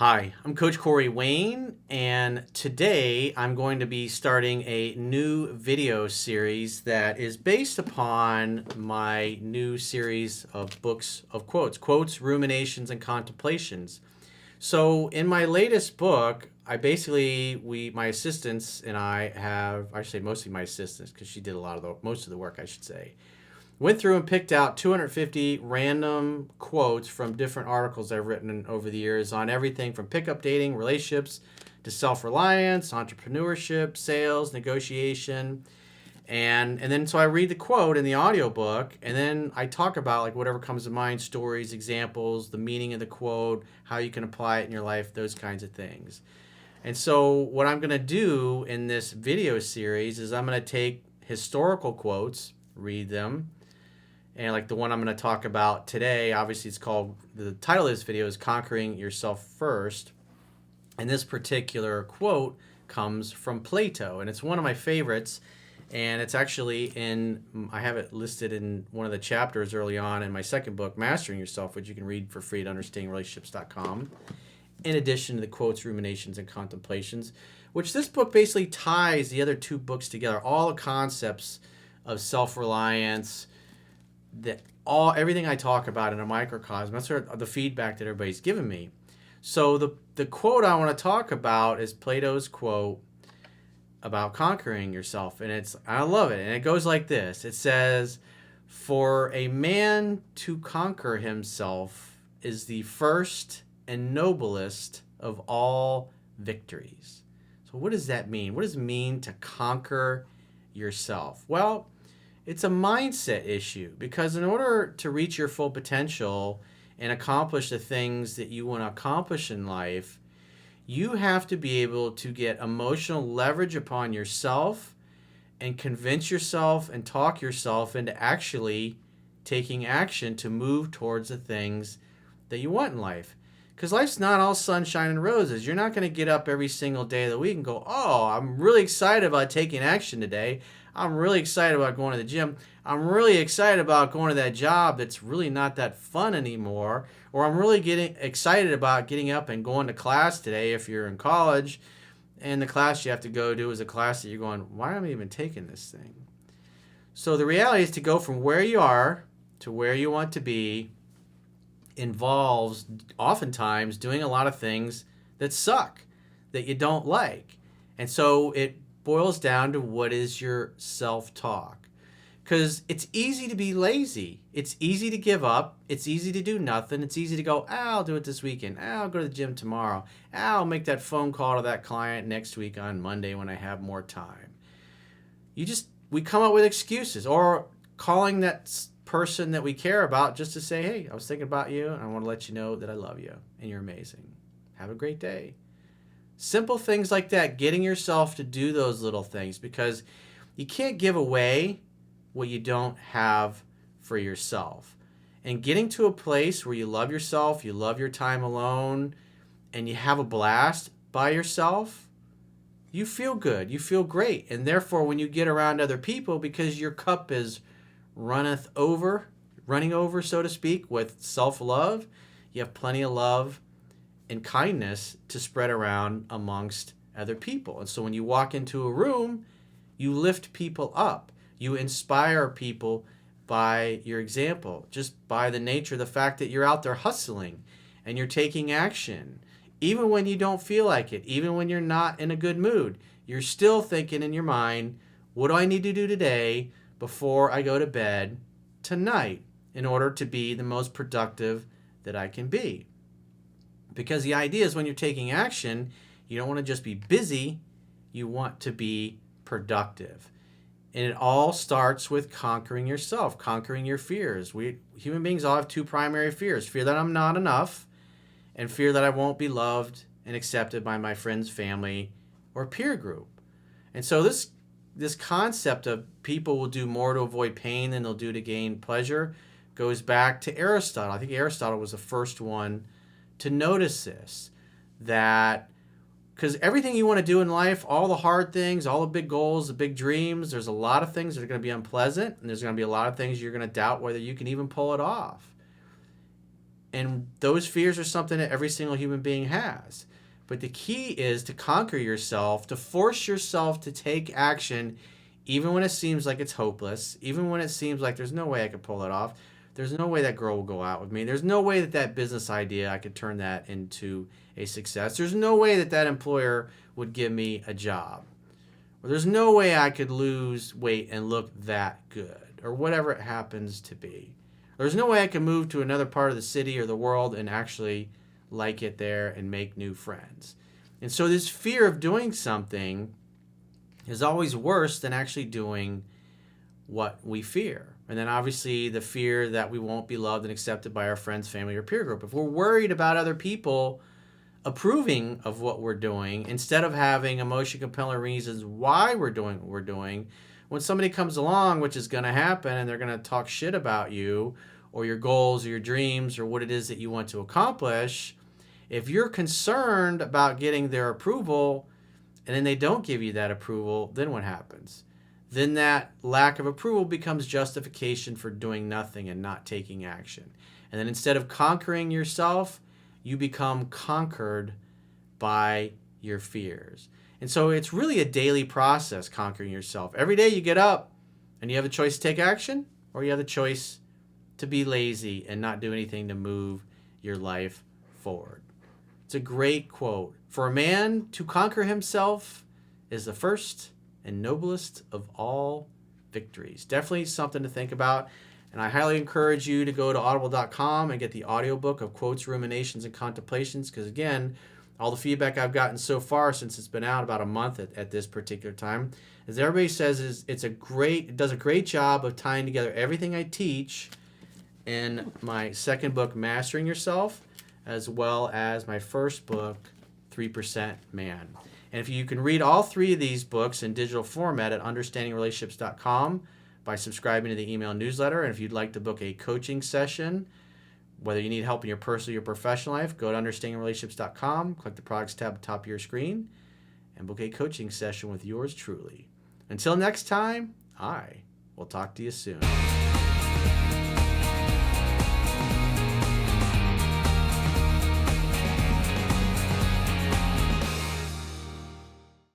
Hi, I'm Coach Corey Wayne, and today I'm going to be starting a new video series that is based upon my new series of books of quotes, Ruminations and Contemplations. So, in my latest book, my assistants and I should say mostly my assistants because she did most of the work, I should say, went through and picked out 250 random quotes from different articles I've written over the years on everything from pickup dating, relationships, to self-reliance, entrepreneurship, sales, negotiation. And then so I read the quote in the audiobook, and then I talk about like whatever comes to mind, stories, examples, the meaning of the quote, how you can apply it in your life, those kinds of things. And so what I'm going to do in this video series is I'm going to take historical quotes, read them, and like the one I'm going to talk about today, obviously the title of this video is Conquering Yourself First. And this particular quote comes from Plato, and it's one of my favorites. And it's actually I have it listed in one of the chapters early on in my second book, Mastering Yourself, which you can read for free at understandingrelationships.com. In addition to the quotes, Ruminations, and Contemplations, which this book basically ties the other two books together, all the concepts of self-reliance, everything I talk about in a microcosm. That's sort of the feedback that everybody's given me. So the quote I want to talk about is Plato's quote about conquering yourself, and I love it, and it goes like this. It says, "For a man to conquer himself is the first and noblest of all victories." So what does that mean? What does it mean to conquer yourself? Well, it's a mindset issue, because in order to reach your full potential and accomplish the things that you want to accomplish in life, you have to be able to get emotional leverage upon yourself and convince yourself and talk yourself into actually taking action to move towards the things that you want in life. Because life's not all sunshine and roses. You're not going to get up every single day of the week and go, "Oh, I'm really excited about taking action today. I'm really excited about going to the gym. I'm really excited about going to that job that's really not that fun anymore." Or "I'm really getting excited about getting up and going to class today," if you're in college, and the class you have to go to is a class that you're going, "Why am I even taking this thing?" So the reality is, to go from where you are to where you want to be involves oftentimes doing a lot of things that suck, that you don't like. And so it boils down to, what is your self-talk? Because it's easy to be lazy. It's easy to give up. It's easy to do nothing. It's easy to go, I'll do it this weekend. I'll go to the gym tomorrow. I'll make that phone call to that client next week on Monday when I have more time. We come up with excuses, or calling that person that we care about just to say, "Hey, I was thinking about you, and I want to let you know that I love you and you're amazing. Have a great day." Simple things like that, getting yourself to do those little things, because you can't give away what you don't have for yourself. And getting to a place where you love yourself, you love your time alone, and you have a blast by yourself, you feel good, you feel great. And therefore, when you get around other people, because your cup is running over, so to speak, with self-love, you have plenty of love and kindness to spread around amongst other people. And so when you walk into a room, you lift people up. You inspire people by your example, just by the nature of the fact that you're out there hustling and you're taking action. Even when you don't feel like it, even when you're not in a good mood, you're still thinking in your mind, what do I need to do today before I go to bed tonight in order to be the most productive that I can be? Because the idea is, when you're taking action, you don't want to just be busy, you want to be productive. And it all starts with conquering yourself, conquering your fears. Human beings all have two primary fears: fear that I'm not enough, and fear that I won't be loved and accepted by my friends, family, or peer group. And so this concept of people will do more to avoid pain than they'll do to gain pleasure goes back to Aristotle. I think Aristotle was the first one to notice this, that because everything you want to do in life, all the hard things, all the big goals, the big dreams, there's a lot of things that are going to be unpleasant, and there's going to be a lot of things you're going to doubt whether you can even pull it off. And those fears are something that every single human being has. But the key is to conquer yourself, to force yourself to take action, even when it seems like it's hopeless, even when it seems like there's no way I could pull it off. There's no way that girl will go out with me. There's no way that that business idea, I could turn that into a success. There's no way that that employer would give me a job. Or there's no way I could lose weight and look that good, or whatever it happens to be. There's no way I can move to another part of the city or the world and actually like it there and make new friends. And so this fear of doing something is always worse than actually doing what we fear. And then obviously the fear that we won't be loved and accepted by our friends, family, or peer group. If we're worried about other people approving of what we're doing, instead of having emotion compelling reasons why we're doing what we're doing, when somebody comes along, which is going to happen, and they're going to talk shit about you or your goals or your dreams or what it is that you want to accomplish, if you're concerned about getting their approval and then they don't give you that approval, then what happens? Then that lack of approval becomes justification for doing nothing and not taking action. And then instead of conquering yourself, you become conquered by your fears. And so it's really a daily process, conquering yourself. Every day you get up and you have the choice to take action, or you have the choice to be lazy and not do anything to move your life forward. It's a great quote. For a man to conquer himself is the first and noblest of all victories. Definitely something to think about. And I highly encourage you to go to audible.com and get the audiobook of Quotes, Ruminations, and Contemplations, because again, all the feedback I've gotten so far since it's been out about a month at this particular time is everybody says it does a great job of tying together everything I teach in my second book, Mastering Yourself, as well as my first book, 3% Man. And if you can read all three of these books in digital format at understandingrelationships.com by subscribing to the email newsletter. And if you'd like to book a coaching session, whether you need help in your personal or professional life, go to understandingrelationships.com, click the products tab at the top of your screen, and book a coaching session with yours truly. Until next time, I will talk to you soon.